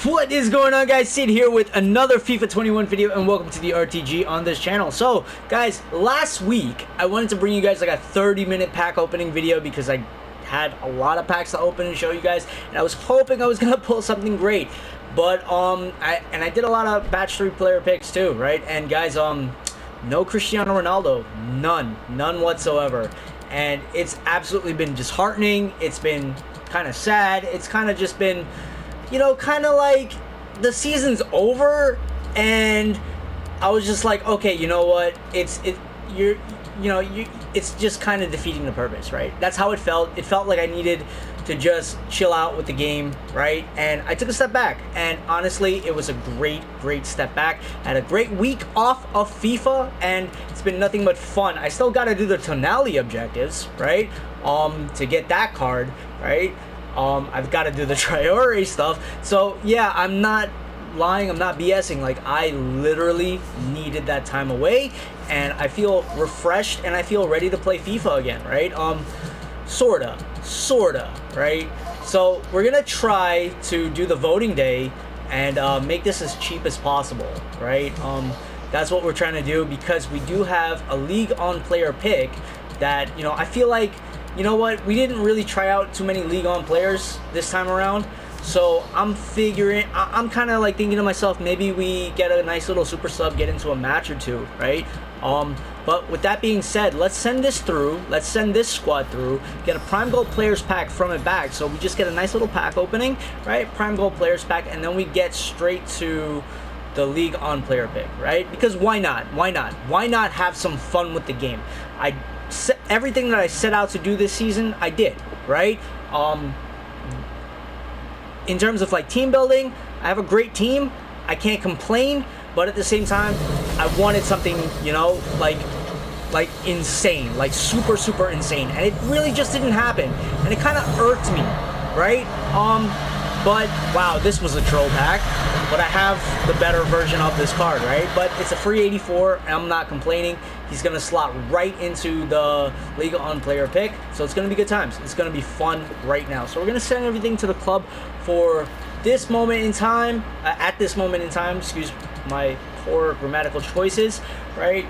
What is going on, guys? Sid here with another FIFA 21 video, and welcome to the RTG on this channel. So guys, last week I wanted to bring you guys like a 30-minute pack opening video because I had a lot of packs to open and show you guys, and I was hoping I was gonna pull something great. But I did a lot of batch 3 player picks too, right? And guys, no Cristiano Ronaldo, none whatsoever, and it's absolutely been disheartening. It's been kind of sad. It's kind of just been, you know, kind of like the season's over, and I was just like, okay, you know what? It's just kind of defeating the purpose, right? That's how it felt. It felt like I needed to just chill out with the game, right? And I took a step back, and honestly, it was a great step back. I had a great week off of FIFA, and it's been nothing but fun. I still got to do the Tonali objectives, right? To get that card, right? I've got to do the Traore stuff. So yeah, I'm not lying, I'm not BSing. Like, I literally needed that time away, and I feel refreshed and I feel ready to play FIFA again, right? Sorta, right? So we're gonna try to do the voting day and make this as cheap as possible, right? That's what we're trying to do, because we do have a League on player pick that, you know, I feel like, you know what, we didn't really try out too many League on players this time around. So I'm kind of like thinking to myself, maybe we get a nice little super sub, get into a match or two, right? But with that being said, let's send this through. Let's send this squad through, get a Prime Gold Players Pack from it back. So we just get a nice little pack opening, right? Prime Gold Players Pack, and then we get straight to the League on player pick, right? Because why not? Why not have some fun with the game? Everything that I set out to do this season, I did, right? In terms of like team building, I have a great team. I can't complain, but at the same time, I wanted something, you know, like insane, like super insane, and it really just didn't happen, and it kind of irked me, right? But wow, this was a troll pack, but I have the better version of this card, right? But it's a free 84, and I'm not complaining. He's gonna slot right into the League on player pick, so it's gonna be good times. It's gonna be fun right now. So we're gonna send everything to the club for this moment in time. At this moment in time, excuse my poor grammatical choices, right?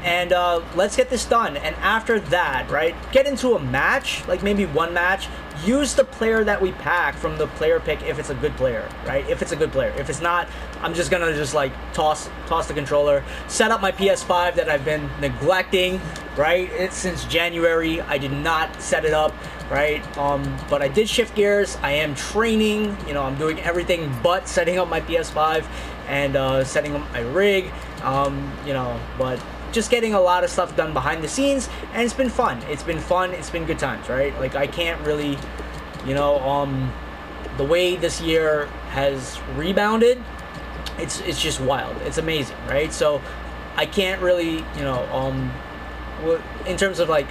And let's get this done. And after that, right, get into a match, like maybe one match. Use the player that we pack from the player pick if it's a good player, right? If it's a good player. If it's not, I'm just gonna like toss the controller, set up my PS5 that I've been neglecting, right? It's since January. I did not set it up, right? But I did shift gears. I am training. You know, I'm doing everything but setting up my PS5 and setting up my rig. You know, but just getting a lot of stuff done behind the scenes, and it's been fun. It's been good times, right? Like, I can't really, you know, the way this year has rebounded, it's just wild. It's amazing, right? So I can't really, you know, in terms of like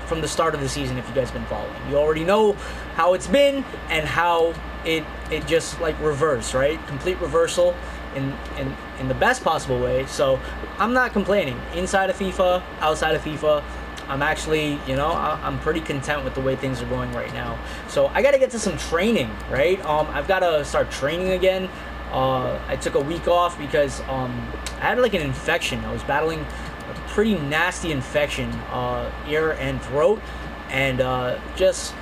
from the start of the season, if you guys been following, you already know how it's been and how it just like reversed, right? Complete reversal in the best possible way. So I'm not complaining. Inside of FIFA, outside of FIFA, I'm actually, you know, I'm pretty content with the way things are going right now. So I got to get to some training, right? I've got to start training again. I took a week off because I had like an infection. I was battling a pretty nasty infection, ear and throat, and just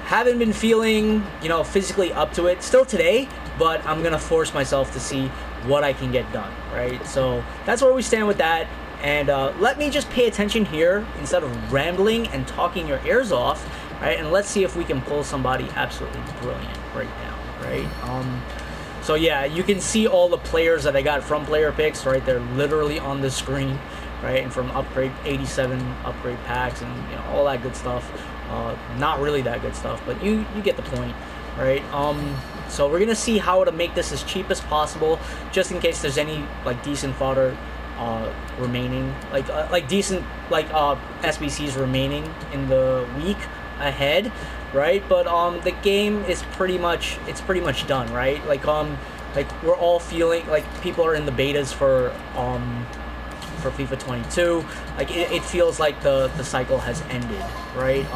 haven't been feeling, you know, physically up to it still today, but I'm gonna force myself to see what I can get done, right? So that's where we stand with that. And let me just pay attention here instead of rambling and talking your ears off, right? And let's see if we can pull somebody absolutely brilliant right now, right? So yeah, you can see all the players that I got from player picks, right? They're literally on the screen, right? And from upgrade 87 upgrade packs and, you know, all that good stuff. Not really that good stuff, but you get the point, right? So we're gonna see how to make this as cheap as possible, just in case there's any like decent fodder remaining, like decent like SBCs remaining in the week ahead, right? But the game is pretty much done, right? Like we're all feeling like people are in the betas for FIFA 22. Like it feels like the cycle has ended, right?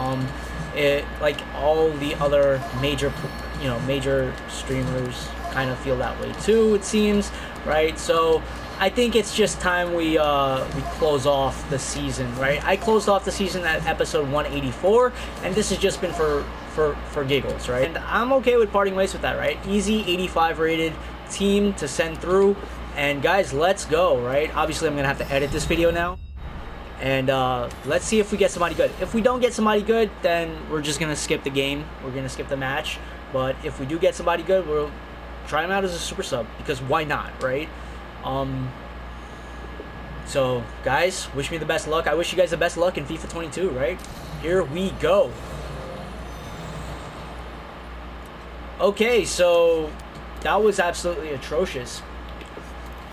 It like all the other major you know, major streamers kind of feel that way too, it seems, right? So I think it's just time we close off the season, right? I closed off the season at episode 184, and this has just been for giggles, right? And I'm okay with parting ways with that, right? Easy 85 rated team to send through, and guys, let's go, right? Obviously, I'm gonna have to edit this video now, and let's see if we get somebody good. If we don't get somebody good, then we're just gonna skip the game. We're gonna skip the match. But if we do get somebody good, we'll try him out as a super sub, because why not, right? So guys, wish me the best luck. I wish you guys the best luck in FIFA 22, right? Here we go. Okay, so that was absolutely atrocious.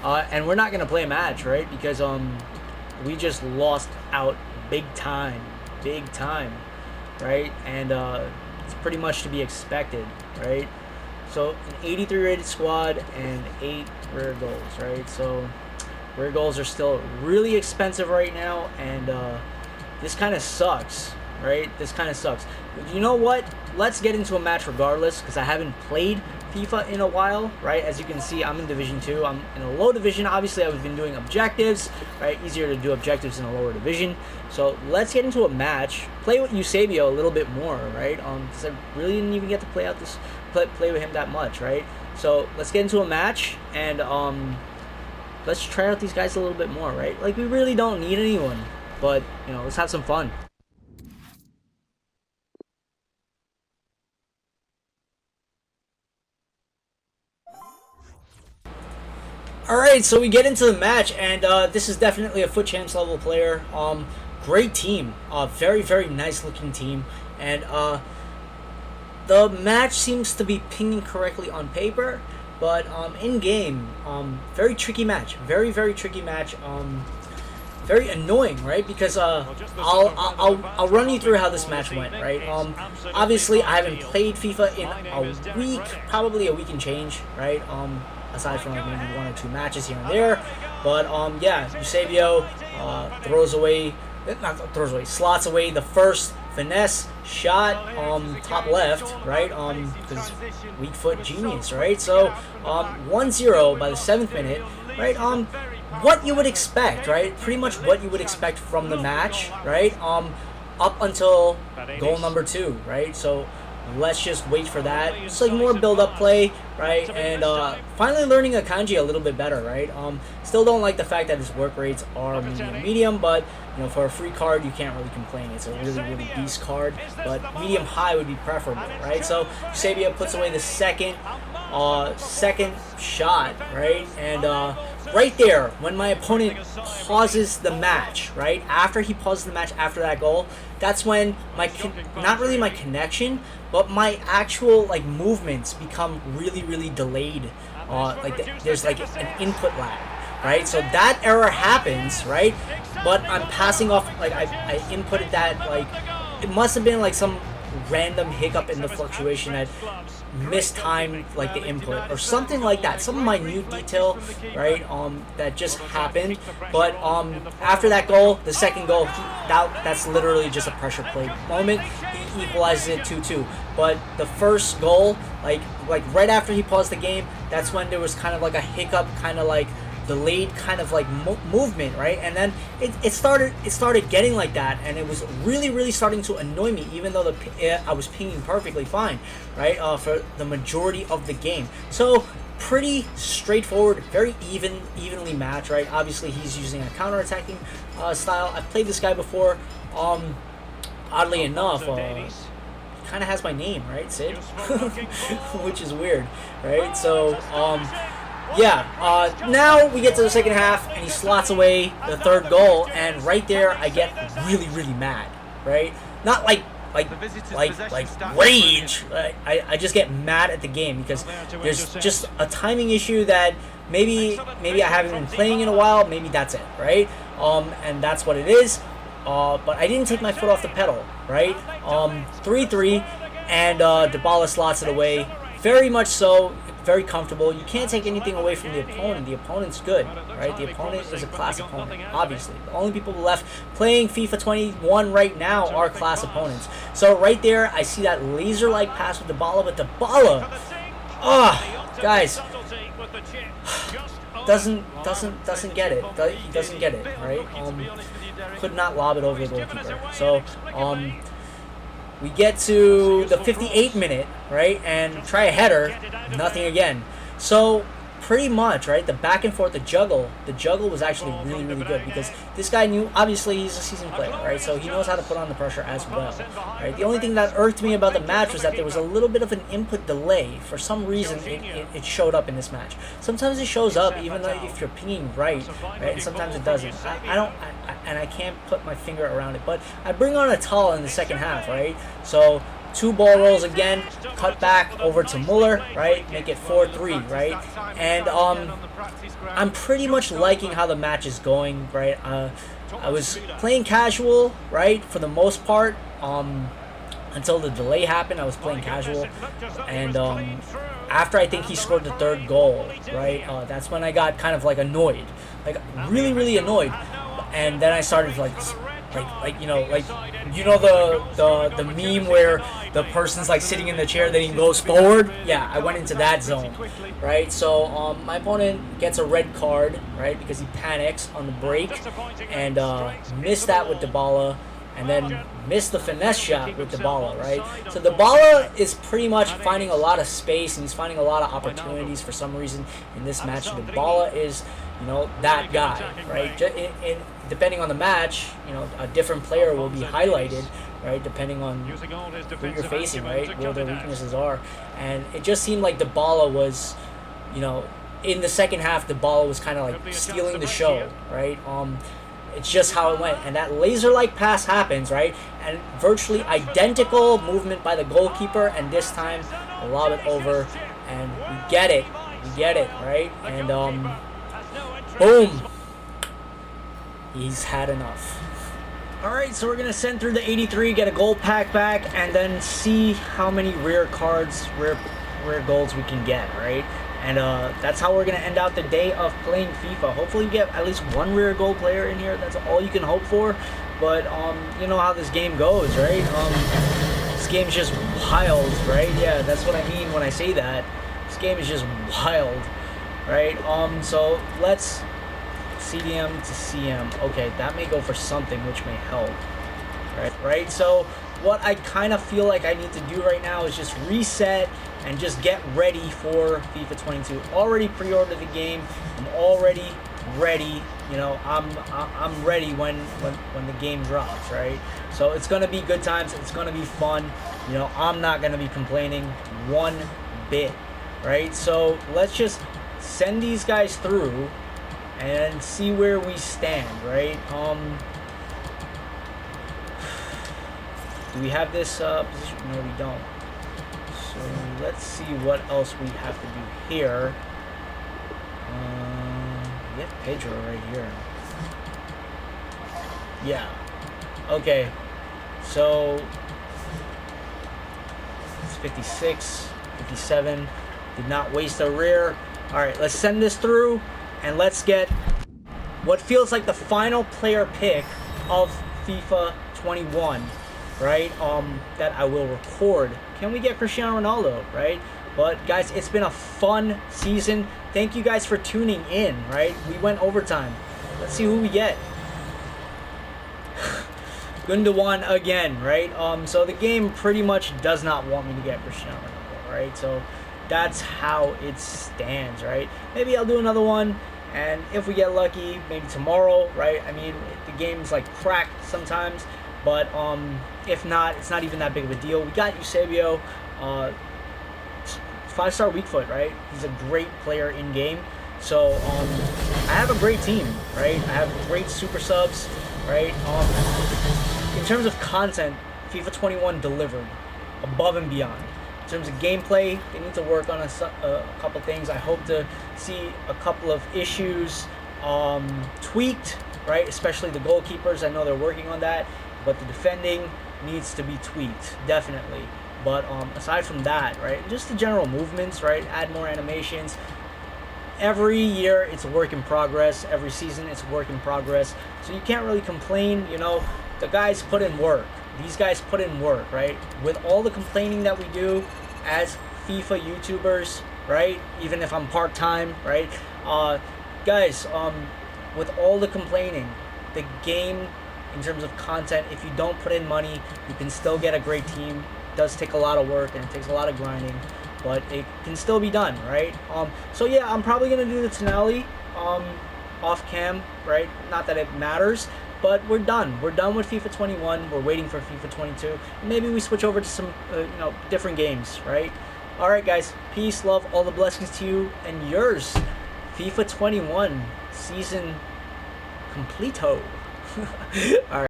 And we're not gonna play a match, right? Because we just lost out big time, right? And it's pretty much to be expected, right? So an 83 rated squad and 8 rare goals, right? So rare goals are still really expensive right now, and this kind of sucks, right? This kind of sucks. But you know what? Let's get into a match regardless, because I haven't played FIFA in a while, right? As you can see, I'm in Division 2. I'm in a low division. Obviously, I've been doing objectives, right? Easier to do objectives in a lower division. So let's get into a match. Play with Eusebio a little bit more, right? Because I really didn't even get to play with him that much, right? So let's get into a match, and let's try out these guys a little bit more, right? Like, we really don't need anyone, but, you know, let's have some fun. Alright, so we get into the match, and this is definitely a Foot Champs level player. Great team. Very, very nice looking team. And the match seems to be pinging correctly on paper, but in game, very tricky match. Very, very tricky match. Very annoying, right? Because I'll run you through how this match went, right? Obviously, I haven't played FIFA in a week, probably a week and change, right? Aside from like maybe 1 or 2 matches here and there, but yeah, Eusebio slots away the first finesse shot, top left, right? Because weak foot genius, right? So 1-0 by the 7th minute, right? What you would expect, right? Pretty much what you would expect from the match, right? Up until goal number 2, right? So let's just wait for that. It's like more build-up play, right? And finally learning Akanji a little bit better, right? Still don't like the fact that his work rates are medium, but you know, for a free card, you can't really complain. It's a really, really beast card, but medium-high would be preferable, right? So Eusebio puts away the second shot, right? And right there, when my opponent pauses the match, right? After he pauses the match after that goal, that's when not really my connection, but my actual like movements become really, really delayed. There's like an input lag, right? So that error happens, right? But I'm passing off, like I inputted that, like it must have been like some random hiccup in the fluctuation that mistimed like the input or something like that, some minute detail, right? That just happened. But after that goal, the second goal, that's literally just a pressure play moment. He equalizes it 2-2. But the first goal, like right after he paused the game, that's when there was kind of like a hiccup, kind of like delayed kind of like movement, right? And then it started getting like that, and it was really, really starting to annoy me, even though I was pinging perfectly fine, right? For the majority of the game. So pretty straightforward, very evenly matched, right? Obviously he's using a counter-attacking style. I've played this guy before. Oddly enough, kind of has my name, right, Sid? Which is weird, right? So yeah, now we get to the second half, and he slots away the third goal, and right there I get really, really mad, right? Not like rage. I just get mad at the game because there's just a timing issue that maybe I haven't been playing in a while. Maybe that's it, right? And that's what it is. But I didn't take my foot off the pedal, right? 3-3, and Dybala slots it away. Very much so. very comfortable. You can't take anything away from the opponent. The opponent's good, right? The opponent is a class opponent, obviously. The only people left playing FIFA 21 right now are class opponents. So right there, I see that laser-like pass with Dybala, but Dybala, guys, doesn't get it. He doesn't get it, right? Could not lob it over the goalkeeper. So, we get to the 58th minute, right, and try a header, nothing again. So pretty much, right, the back and forth, the juggle was actually really, really good, because this guy knew, obviously he's a seasoned player, right, so he knows how to put on the pressure as well, right. The only thing that irked me about the match was that there was a little bit of an input delay. For some reason, it showed up in this match. Sometimes it shows up even though if you're pinging right, and sometimes it doesn't. I can't put my finger around it, but I bring on a tall in the second half, right, so 2 ball rolls again, cut back over to Muller, right, make it 4-3, right, and I'm pretty much liking how the match is going, right. I was playing casual, right, for the most part, until the delay happened. I was playing casual, and after I think he scored the 3rd goal, right, that's when I got kind of like annoyed, like really, really annoyed, and then I started like the meme where the person's like sitting in the chair, then he goes forward. Yeah, I went into that zone, right? So my opponent gets a red card, right, because he panics on the break and missed that with Dybala, and then missed the finesse shot with Dybala, right? So Dybala is pretty much finding a lot of space, and he's finding a lot of opportunities for some reason in this match. Dybala is, that guy, right? Depending on the match, a different player will be highlighted, right, depending on who you're facing, right, where their weaknesses are. And it just seemed like Dybala was, in the second half, Dybala was kind of like stealing the show, right? It's just how it went. And that laser-like pass happens, right? And virtually identical movement by the goalkeeper, and this time, lob it over, and we get it, right? And, boom. He's had enough. Alright, so we're going to send through the 83, get a gold pack back, and then see how many rare cards, rare golds we can get, right? And that's how we're going to end out the day of playing FIFA. Hopefully we get at least 1 rare gold player in here. That's all you can hope for. But you know how this game goes, right? This game's just wild, right? Yeah, that's what I mean when I say that. This game is just wild, right? So let's CDM to CM. Okay, that may go for something, which may help. Right? So what I kind of feel like I need to do right now is just reset and just get ready for FIFA 22. Already pre-ordered the game. I'm already ready. I'm ready when the game drops, right? So it's gonna be good times. It's gonna be fun. I'm not gonna be complaining one bit, right? So let's just send these guys through and see where we stand, right? Do we have this position? No, we don't. So let's see what else we have to do here. We have Pedro right here. Yeah. Okay. So it's 56, 57. Did not waste a rear. All right, let's send this through. And let's get what feels like the final player pick of FIFA 21, right? That I will record. Can we get Cristiano Ronaldo, right? But guys, it's been a fun season. Thank you guys for tuning in, right? We went overtime. Let's see who we get. Gundogan again, right? So the game pretty much does not want me to get Cristiano Ronaldo, right? So that's how it stands, right? Maybe I'll do another one, and if we get lucky, maybe tomorrow, right? I mean, the game's like cracked sometimes, but if not, it's not even that big of a deal. We got Eusebio, 5-star weak foot, right? He's a great player in game. So I have a great team, right? I have great super subs, right? In terms of content, FIFA 21 delivered above and beyond. In terms of gameplay, they need to work on a couple things. I hope to see a couple of issues tweaked, right? Especially the goalkeepers. I know they're working on that, but the defending needs to be tweaked, definitely. But aside from that, right, just the general movements, right, add more animations. Every year it's a work in progress. Every season it's a work in progress. So you can't really complain. You know, the guys put in work. These guys put in work, right? With all the complaining that we do as FIFA YouTubers, right? Even if I'm part-time, right? Guys, with all the complaining, the game, in terms of content, if you don't put in money, you can still get a great team. It does take a lot of work and it takes a lot of grinding, but it can still be done, right? So yeah, I'm probably gonna do the finale off cam, right? Not that it matters, but we're done. We're done with FIFA 21. We're waiting for FIFA 22. Maybe we switch over to some, different games, right? All right, guys. Peace, love, all the blessings to you and yours. FIFA 21 season completo. All right.